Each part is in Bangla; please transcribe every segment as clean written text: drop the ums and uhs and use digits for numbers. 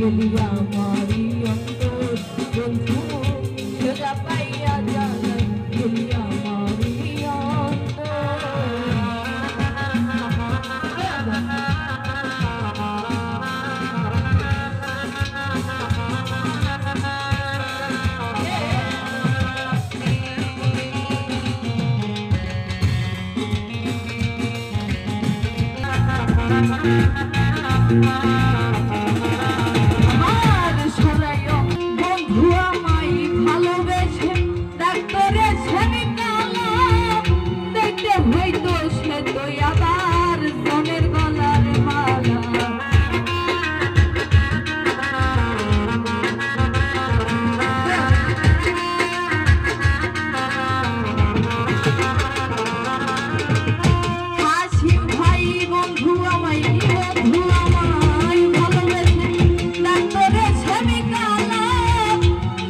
গেলি আমারি অন্তর বন্ধু সোজা পাইয়া জানাই গেলি আমারি আমার সরাই বন্ধু আমায় ভালোবেসে ডাক্তারে ছেলে কালা দেখতে হইতো সে তো আবার জনের গলার মালা হাসিম ভাই বন্ধু আমায় ডাক্তারে ছেলে কালা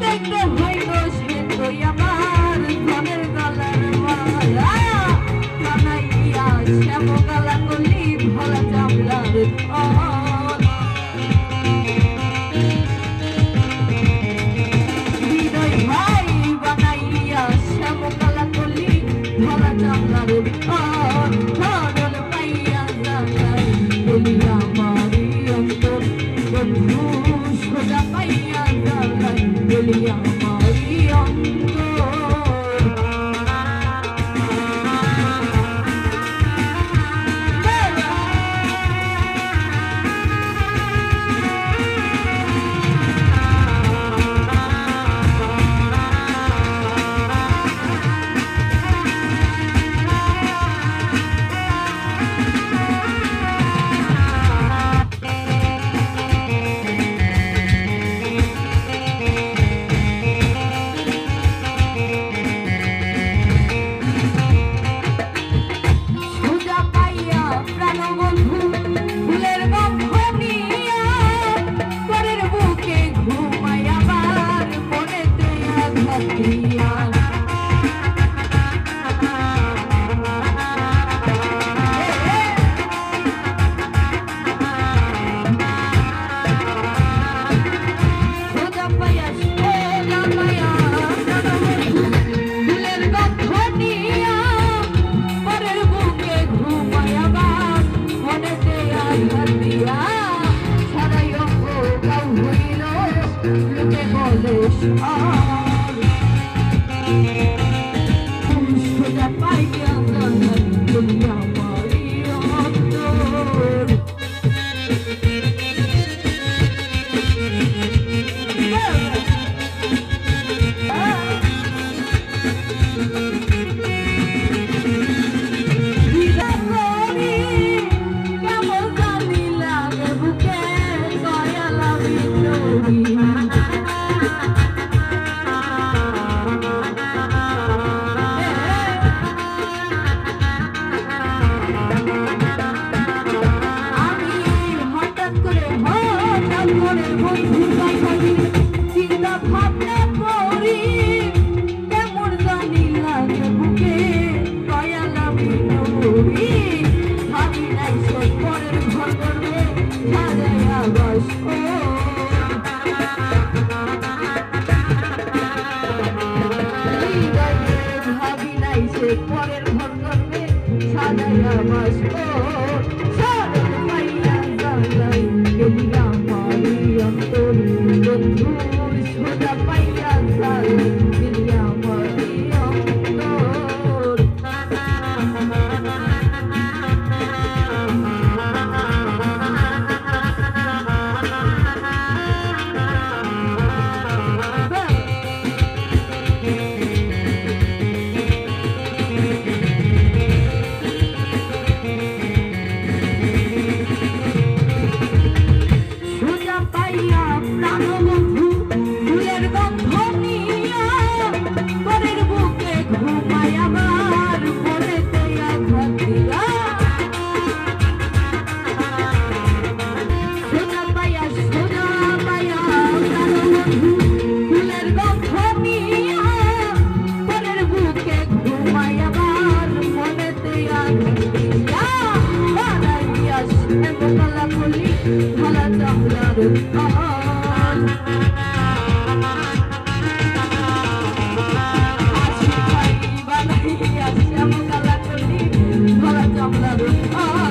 দেখতে হইতো সে তো আবার জনের গলার মালা কানাইয়া শ্যাম গালা কলি ভোলা চামলার হৃদয় ভাই বানাইয়া শ্যাম গালা কলি ভোলা চামলার ধরল পাইয়া জানাই বলি আমারি অন্তর বন্ধু সোজা পাইয়া জানাই বলি আমারি অন্তর সোজা পাইয়া জানাই বলি আমারি অন্তর কেমন জানি লাগে বুকে দয়াল আমি চিন্তা ভাবনা করি কেমন জানি লাগে বুকে দয়াল আমি নবী ভাবি নাই সে পরের ঘর করবে সাজাইয়া বাস ভাবি নাই সে পরের ঘর করবে সাজাইয়া বাস পাইয়া জানাই গেলি আমারি অন্তর বন্ধু সোজা পাইয়া জানাই গেলি আমারি অন্তর Kali ধরা চামড়ার পান হাসি খাই বানাইয়া শ্যামকালা কলি ধরা চামড়ার পান